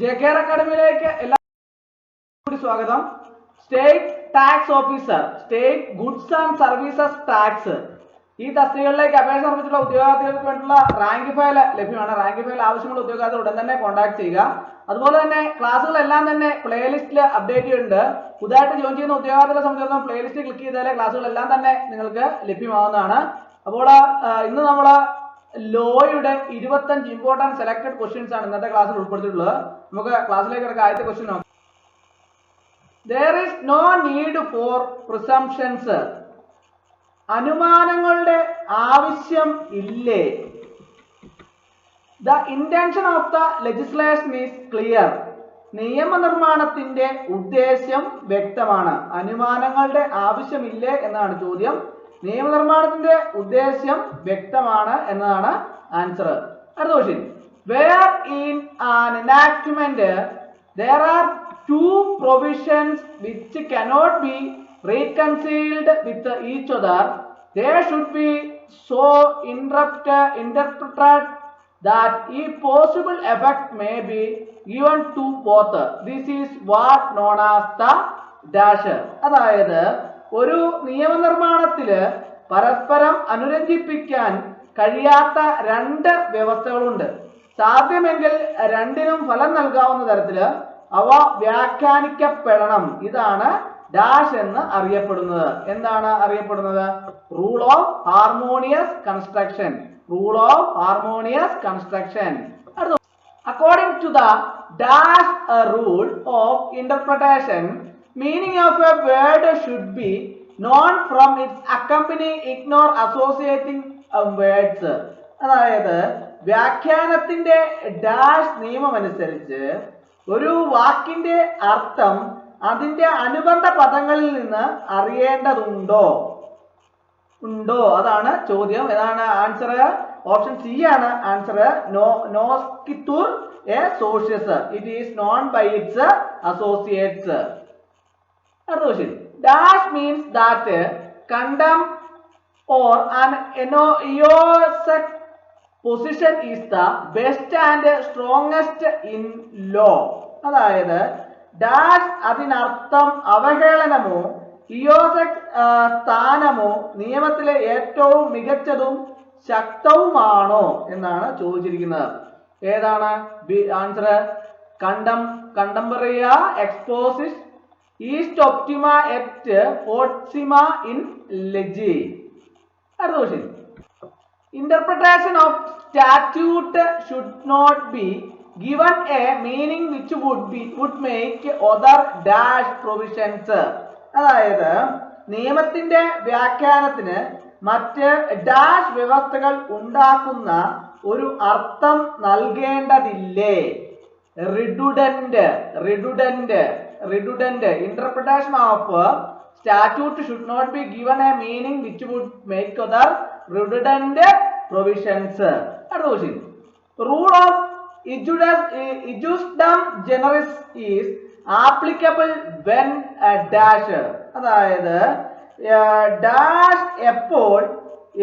JKR അക്കാഡമിയിലേക്ക് എല്ലാവർക്കും സ്വാഗതം. State tax officer, state goods and services tax, ഈ തസ്തികകളിലേക്ക് അപേക്ഷ സമർപ്പിച്ചിട്ടുള്ള ഉദ്യോഗാർത്ഥികൾക്ക് വേണ്ടിയുള്ള റാങ്ക് ഫയൽ ലഭ്യമാണ്. റാങ്ക് ഫയൽ ആവശ്യമുള്ള ഉദ്യോഗാർത്ഥികൾ ഉടൻ തന്നെ കോൺടാക്ട് ചെയ്യുക. അതുപോലെ തന്നെ ക്ലാസ്സുകളെല്ലാം തന്നെ പ്ലേലിസ്റ്റിൽ അപ്ഡേറ്റ് ചെയ്യുന്നുണ്ട്. പുതുതായിട്ട് ജോയിൻ ചെയ്യുന്ന ഉദ്യോഗാർത്ഥികളെ സംബന്ധിച്ചിടത്തോളം പ്ലേലിസ്റ്റ് ക്ലിക്ക് ചെയ്താലേ ക്ലാസ്സുകളെല്ലാം തന്നെ നിങ്ങൾക്ക് ലഭ്യമാവുന്നതാണ്. അപ്പോൾ ഇന്ന് നമ്മൾ ലോയുടെ 25 ഇമ്പോർട്ടന്റ് സെലക്ടഡ് ക്വസ്റ്റ്യൻസ് ആണ് ഇന്നത്തെ ക്ലാസ്സിൽ ഉൾപ്പെടുത്തിയിട്ടുള്ളത്. നമുക്ക് ക്ലാസ്സിലേക്ക് കിടക്കുക. ആദ്യത്തെ ക്വസ്റ്റ്യൻ നോക്കാം. There is no need for presumptions. അനുമാനങ്ങളുടെ ആവശ്യം ഇല്ലേ? The intention of the legislation is clear. നിയമനിർമ്മാണത്തിന്റെ ഉദ്ദേശം വ്യക്തമാണ്. അനുമാനങ്ങളുടെ ആവശ്യമില്ലേ എന്നാണ് ചോദ്യം. നിയമനിർമ്മാണത്തിന്റെ ഉദ്ദേശം വ്യക്തമാണ് എന്നതാണ് ആൻസർ. അടുത്ത question. Where in an enactment there are two provisions which cannot be reconciled with each other, they should be so interpreted that a possible effect may be given to both. This is what known as the dash. അതായത് ഒരു നിയമനിർമ്മാണത്തില് പരസ്പരം അനുരഞ്ജിപ്പിക്കാൻ കഴിയാത്ത രണ്ട് വ്യവസ്ഥകളുണ്ട്. സാധ്യമെങ്കിൽ രണ്ടിനും ഫലം നൽകാവുന്ന തരത്തില് അവ വ്യാഖ്യാനിക്കപ്പെടണം. ഇതാണ് ഡാഷ് എന്ന് അറിയപ്പെടുന്നത്. എന്താണ് അറിയപ്പെടുന്നത്? Rule of harmonious construction. Rule of harmonious construction. According to the dash rule of interpretation, meaning of a word should be known from its accompany, ignore associating words. അതായത് വ്യാഖ്യാനത്തിന്റെ ഡാഷ് നിയമം അനുസരിച്ച് ഒരു വാക്കിന്റെ അർത്ഥം അതിന്റെ അനുബന്ധ പദങ്ങളിൽ നിന്ന് അറിയേണ്ടതുണ്ടോ? അതാണ് ചോദ്യം. ഏതാണ് ആൻസർ? ഓപ്ഷൻ സി ആണ് ആൻസർ. നോസ്കിത്തുർ എ സോഷ്യസ്, it is known by its associates. അടുത്ത ക്വസ്റ്റ്യൻ. ഡാഷ് മീൻസ് ദാറ്റ് കണ്ടം or an EOSEC position is the best and strongest in law. അതായത് ഡാഷ് അതിനർത്ഥം അവഹേളനമോ ഇയോസെക് സ്ഥാനമോ നിയമത്തിലെ ഏറ്റവും മികച്ചതും ശക്തവുമാണോ എന്നാണ് ചോദിച്ചിരിക്കുന്നത്. ഏതാണ് ആൻസർ? കണ്ടംപററിയ എക്സ്പോസിസ് ഈസ്റ്റ് ഒപ്റ്റിമ എറ്റ് ഫോർസിമ ഇൻ ലെജി. അടുത്ത question. Interpretation of statute should not be given a meaning which would make other dash provisions. അതായത് നിയമത്തിന്റെ വ്യാഖ്യാനത്തിന് മറ്റ് ഡാഷ് വ്യവസ്ഥകൾ ഉണ്ടാക്കുന്ന ഒരു അർത്ഥം നൽകേണ്ടതില്ലേ? Redundant. Interpretation of statute should not be given a meaning which would make other redundant provisions. Rule of ejusdem generis is applicable when a dash. അതായത് dash എപ്പോൾ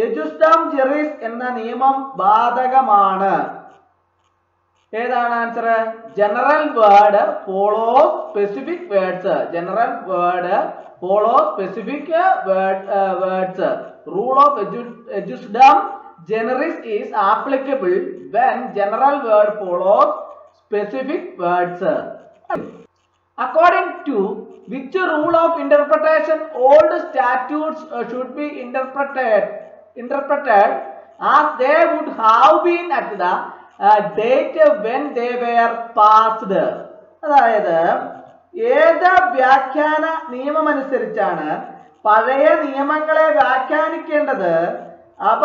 ejusdem generis എന്ന നിയമം ബാധകമാണ്? ഏതാണ് answer? General word follow specific words. General word follow specific words. Rule of ejusdem generis is applicable when general word follows specific words. According to which rule of interpretation old statutes should be interpreted as they would have been at the date when they were passed. അതായത് ഏത് വ്യാഖ്യാന നിയമമനുസരിച്ചാണ് പഴയ നിയമങ്ങളെ വ്യാഖ്യാനിക്കേണ്ടത്? അവ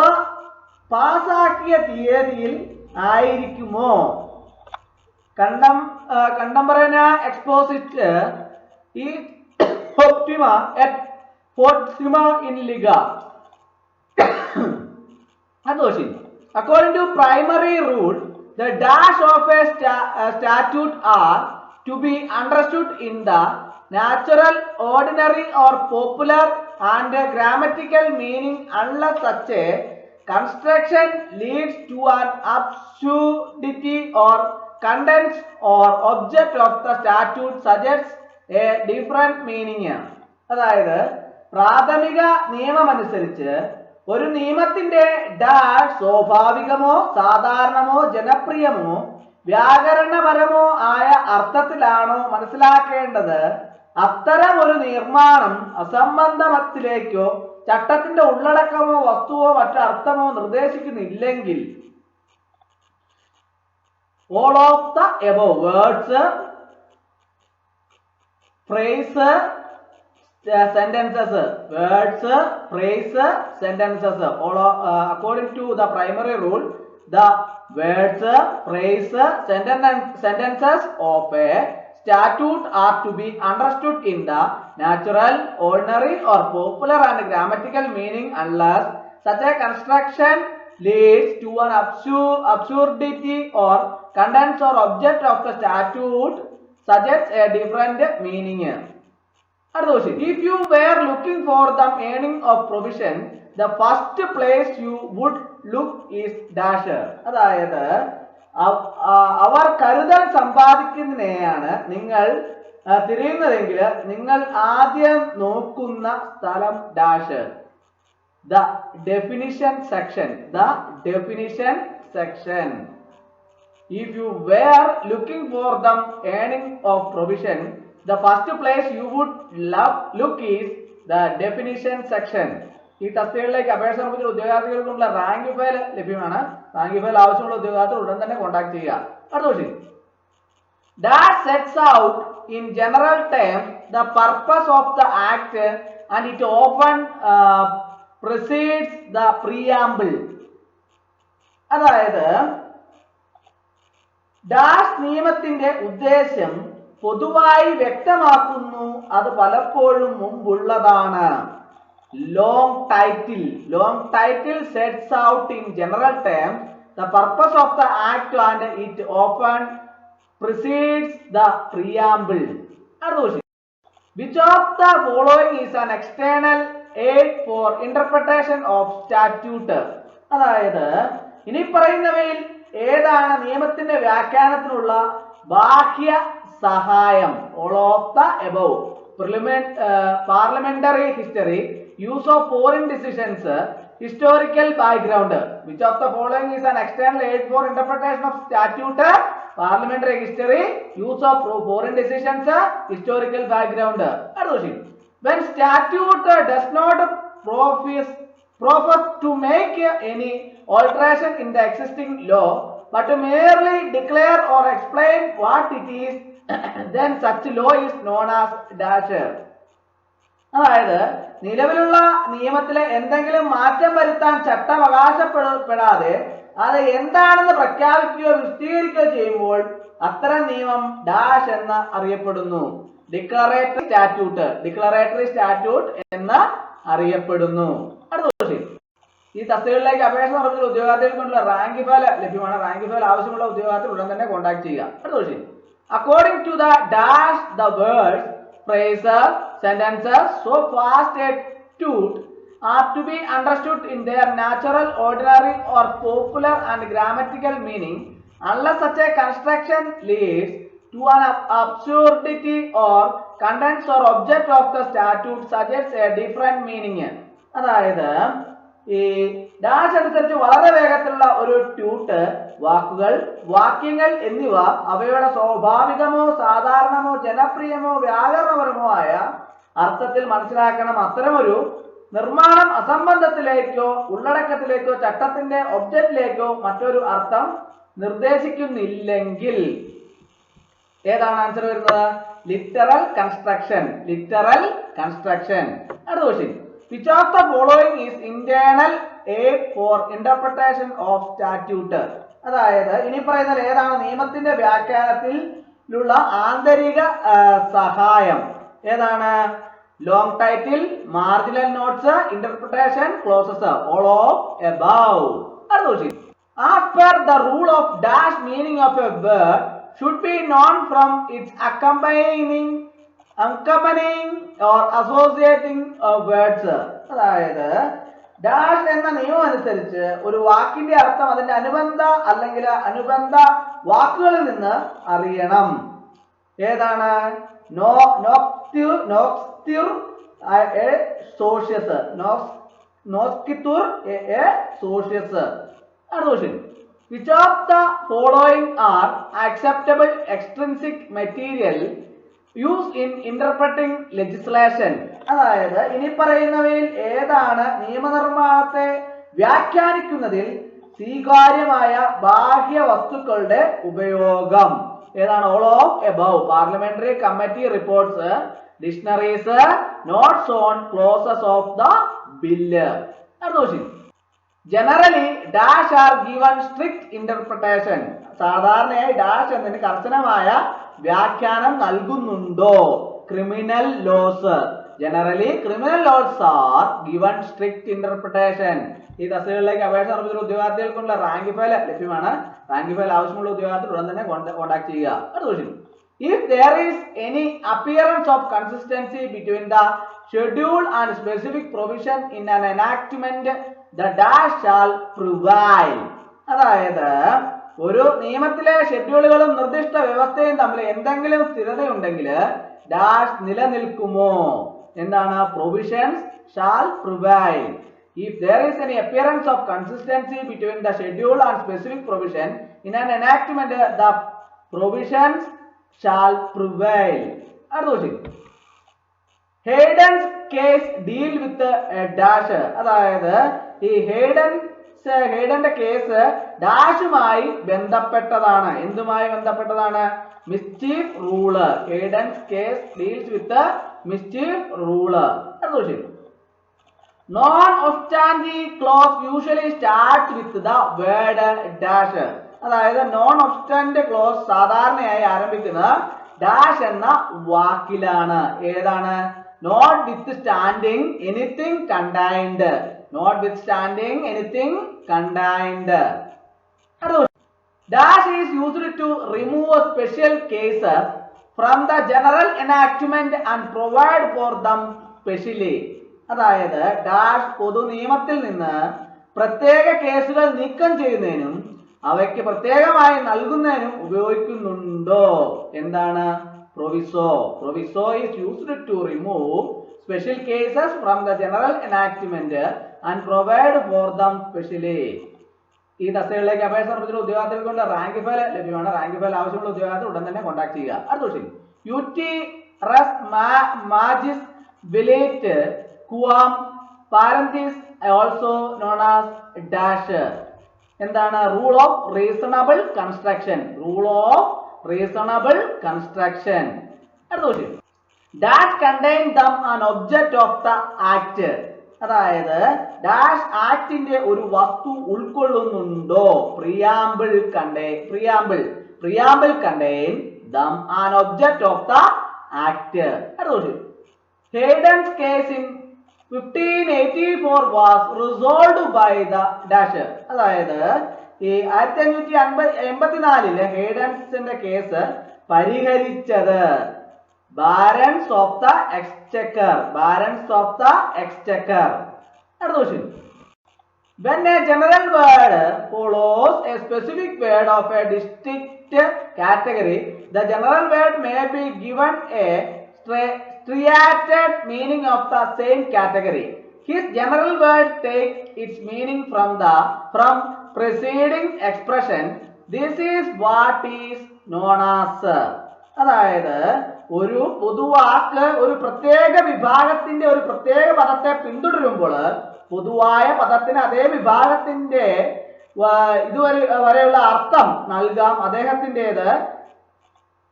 പാസാക്കിയ തീയതിയിൽ ആയിരിക്കുമോ? കണ്ടംപറേന എക്സ്പോസിറ്റ് ഈ ഒപ്റ്റിമ എറ്റ് ഫോർസിമ ഇൻ ലിഗ. According to primary rule, the dash of a statute are to be understood in the natural, ordinary or popular and grammatical meaning unless such a construction leads to an absurdity or contents or object of the statute suggests a different meaning. അതായത് പ്രാഥമിക നിയമമനുസരിച്ച് ഒരു നിയമത്തിന്റെ dash സ്വാഭാവികമോ സാധാരണമോ ജനപ്രിയമോ വ്യാകരണപരമോ ആയ അർത്ഥത്തിലാണോ മനസ്സിലാക്കേണ്ടത്, അത്തരം ഒരു നിർമ്മാണം അസംബന്ധത്തിലേക്കോ ചട്ടത്തിന്റെ ഉള്ളടക്കമോ വസ്തുവോ മറ്റർത്ഥമോ നിർദ്ദേശിക്കുന്നില്ലെങ്കിൽ all of the above words, phrase, sentences, words, phrase, sentences, all according to the primary rule, the words, phrase, sentences of a statute are to be understood in the natural, ordinary or popular and grammatical meaning unless such a construction leads to an absurdity or contents or object of the statute suggests a different meaning. If you were looking for the meaning of provision, the first place you would look is dash. അതായത് അവർ കരുതൽ സമ്പാദിക്കുന്നതിനെയാണ് നിങ്ങൾ തിരയുന്നതെങ്കിൽ നിങ്ങൾ ആദ്യം നോക്കുന്ന സ്ഥലം dash. The definition section. The definition section. If you were looking for the earning of provision, the first place you would look is the definition section. ഈ തസ്തികകളിലേക്ക് അപേക്ഷ സമർപ്പിച്ച ഉദ്യോഗാർത്ഥികൾക്കുള്ള റാങ്ക് ഫയൽ ലഭ്യമാണ്. റാങ്ക് ഫയൽ ആവശ്യമുള്ള ഉദ്യോഗാർത്ഥികൾ ഉടൻ തന്നെ കോൺടാക്ട് ചെയ്യുക. അടുത്ത question. That sets out in general terms the purpose of the act and it often precedes the preamble. അതായത് ഡാഷ് നിയമത്തിന്റെ ഉദ്ദേശം പൊതുവായി വ്യക്തമാക്കുന്നു, അത് പലപ്പോഴും മുമ്പുള്ളതാണ്. Long title sets out in general terms the purpose of the act and it often precedes the preamble. Which of the following is an external aid for interpretation of statute? അതായത് ഇനി പറയുന്നവയിൽ ഏതാണ് നിയമത്തിന്റെ വ്യാഖ്യാനത്തിനുള്ള ബാഹ്യ സഹായം? All of the above. Parliamentary history, use of foreign decisions, historical background. Which of the following is an external aid for interpretation of statute? Parliamentary history, use of foreign decisions, historical background. When statute does not profess to make any alteration in the existing law, but to merely declare or explain what it is, then such law is known as dash. അതായത് നിലവിലുള്ള നിയമത്തിലെ എന്തെങ്കിലും മാറ്റം വരുത്താൻ ചട്ടം അവകാശപ്പെടാതെ അത് എന്താണെന്ന് പ്രഖ്യാപിക്കുകയോ വിശദീകരിക്കുകയോ ചെയ്യുമ്പോൾ അത്തരം നിയമം ഡാഷ് എന്ന് അറിയപ്പെടുന്നു. ഡിക്ലറേറ്ററി സ്റ്റാറ്റ്യൂട്ട് എന്ന് അറിയപ്പെടുന്നു. അടുത്ത ക്വസ്റ്റ്യൻ. ഈ തസ്തികകളിലേക്ക് അപേക്ഷ സമർപ്പിച്ച ഉദ്യോഗാർത്ഥികൾക്കുള്ള റാങ്ക് ഫയൽ ലഭ്യമാണ്. റാങ്ക് ഫയൽ ആവശ്യമുള്ള ഉദ്യോഗാർത്ഥികൾ ഉടൻ തന്നെ കോൺടാക്ട് ചെയ്യുക. അടുത്ത question. According to the dash, the words, phrases, sentences so far statute are to be understood in their natural, ordinary or popular and grammatical meaning unless such a construction leads to an absurdity or contents or object of the statute suggests a different meaning. അതായത് ഈ dash അനുസരിച്ച് വളരെ വേഗത്തിലുള്ള ഒരു ട്യൂട്ട് വാക്കുകൾ, വാക്യങ്ങൾ എന്നിവ അവയുടെ സ്വാഭാവികമോ സാധാരണമോ ജനപ്രിയമോ വ്യാകരണപരമോ ആയ അർത്ഥത്തിൽ മനസ്സിലാക്കണം. അത്തരമൊരു നിർമ്മാണം അസംബന്ധത്തിലേക്കോ ഉള്ളടക്കത്തിലേക്കോ ചട്ടത്തിന്റെ ഒബ്ജക്റ്റിലേക്കോ മറ്റൊരു അർത്ഥം നിർദ്ദേശിക്കുന്നില്ലെങ്കിൽ ഏതാണ് ആൻസർ വരുന്നത്? Literal construction. അടുത്ത question. Which of the following is internal aid for interpretation of statute? അതായത് ഇനി പറയുന്നത് ഏതാണ് നിയമത്തിന്റെ വ്യാഖ്യാനത്തിലുള്ള ആന്തരിക സഹായം? ഏതാണ്? Long title, marginal notes, interpretation, clauses, all of above. അടുത്ത question. As per the rule of dash, meaning of a word should be known from its accompanying or associating words. അതായത് ഡാഷ് എന്ന നിയമം അനുസരിച്ച് ഒരു വാക്കിന്റെ അർത്ഥം അതിന്റെ അനുബന്ധ അല്ലെങ്കിൽ അനുബന്ധ വാക്കുകളിൽ നിന്ന് അറിയണം. ഏതാണ്? നോക്സ്തിർ എ സോഷ്യസ്. നോസ്കിത്തുർ എ സോഷ്യസ്. Which of the following are acceptable extrinsic material used in interpreting legislation? അതായത് ഇനി പറയുന്നവയിൽ ഏതാണ് നിയമനിർമ്മാണത്തെ വ്യാഖ്യാനിക്കുന്നതിൽ സ്വീകാര്യമായ ബാഹ്യ വസ്തുക്കളുടെ ഉപയോഗം? ഏതാണ്? all of above. Parliamentary committee reports, dictionaries, notes on clauses of the bill. Generally dash are given strict interpretation. സാധാരണയായി ഡാഷ് എന്നതിന് കർശനമായ വ്യാഖ്യാനം നൽകുന്നുണ്ടോ? Criminal laws. Generally criminal laws are given strict interpretation. ഈ തസ്തികകളിലേക്ക് അപേക്ഷ സമർപ്പിച്ച ഉദ്യോഗാർത്ഥികൾക്കുള്ള റാങ്ക് ഫയൽ ലഭ്യമാണ്. റാങ്ക് ഫയൽ ആവശ്യമുള്ള ഉദ്യോഗാർത്ഥികൾ ഉടൻ തന്നെ കോൺടാക്ട് ചെയ്യുക. അടുത്ത question. If there is any appearance of consistency between the schedule and specific provision in an enactment, the dash shall prevail. അതായത് ഒരു നിയമത്തിലെ ഷെഡ്യൂളുകളും നിർദ്ദിഷ്ട വ്യവസ്ഥയും തമ്മിൽ എന്തെങ്കിലും സ്ഥിരതയുണ്ടെങ്കിൽ ഡാഷ് നിലനിൽക്കുമോ? എന്താണ്? provisions shall prevail. If there is any appearance of consistency between the schedule and specific provision in an enactment, the provisions shall prevail. Heydon's case deal with a dash. അതായത് ഈ ഹെയ്ഡന്റെ കേസ് ഡാഷുമായി ബന്ധപ്പെട്ടതാണ്. എന്തുമായി ബന്ധപ്പെട്ടതാണ്? Mischief rule. Heydon's case deals with the Mischief rule. Non-obstante clause usually starts with the word dash. അതായത് non obstante clause സാധാരണയായി ആരംഭിക്കുന്നത് dash എന്ന വാക്കിലാണ്. ഏതാണ്? Notwithstanding anything contained. Notwithstanding anything contained. Dash is used to remove special cases from the general enactment and provide for them specially. അതായത് dash പൊതു നിയമത്തിൽ നിന്ന് പ്രത്യേക കേസുകൾ നീക്കം ചെയ്യുന്നതിനും അവയ്ക്ക് പ്രത്യേകമായി നൽകുന്നതിനും ഉപയോഗിക്കുന്നുണ്ടോ? എന്താണ്? proviso. Proviso is used to remove special cases from the general enactment and provide for them specially. ഈ തസ്തികകളിലേക്ക് അപേക്ഷ സമർപ്പിച്ച ഉദ്യോഗാർത്ഥികൾക്കുള്ള റാങ്ക് ഫയൽ ലഭ്യമാണ്. റാങ്ക് ഫയൽ ആവശ്യമുള്ള ഉദ്യോഗാർത്ഥികൾ ഉടൻ തന്നെ കോൺടാക്ട് ചെയ്യുക. അടുത്ത ക്വസ്റ്റ്യൻ. യുറ്റി റസ് മാജിസ് വിലേറ്റ് കുവാം പാരന്തിസ് ഓൾസോ നോൺ ആസ് ഡാഷ്. എന്താണ്? Rule of reasonable construction. Rule of reasonable construction. അടുത്ത question. Dash contain them an object of the act. അതായത് ഡാഷ് ആക്ടിന്റെ ഒരു വസ്തു ഉൾക്കൊള്ളുന്നുണ്ടോ? Preamble contain them an object of the act. Heydon's case in 1584 was resolved by the dash. അതായത് ഈ 1584 ഹെയ്ഡൻസിന്റെ case പരിഹരിച്ചത് barons of the എക്സ്ചെക്കർ. അടുത്ത question. When a general word follows a specific word of a distinct category, the general word may be given a striated meaning of the same category. His general word takes its meaning from preceding expression. This is what is known as. അതായത് ഒരു പൊതുവാക്ക് ഒരു പ്രത്യേക വിഭാഗത്തിന്റെ ഒരു പ്രത്യേക പദത്തെ പിന്തുടരുമ്പോൾ പൊതുവായ പദത്തിന് അതേ വിഭാഗത്തിന്റെ വരെയുള്ള അർത്ഥം നൽകാം. അദ്ദേഹത്തിൻ്റെത്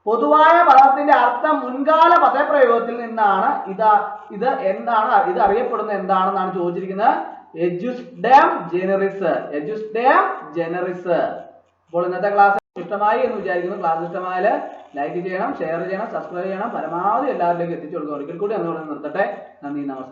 പൊതുവായ പദത്തിന്റെ അർത്ഥം മുൻകാല പദപ്രയോഗത്തിൽ നിന്നാണ്. ഇത് അറിയപ്പെടുന്നത് എന്താണെന്നാണ് ചോദിച്ചിരിക്കുന്നത്. എജുസ്ഡം ജെനറിസ്. അപ്പോൾ ഇന്നത്തെ ക്ലാസ് ഇഷ്ടമായി എന്ന് വിചാരിക്കുന്നു. ക്ലാസ് ഇഷ്ടമായാൽ ലൈക്ക് ചെയ്യണം, ഷെയർ ചെയ്യണം, സബ്സ്ക്രൈബ് ചെയ്യണം. പരമാവധി എല്ലാവരിലേക്കും എത്തിച്ചു കൊടുക്കുക. ഒരിക്കൽ കൂടി അന്നുകൂടെ നിർത്തട്ടെ. നന്ദി, നമസ്കാരം.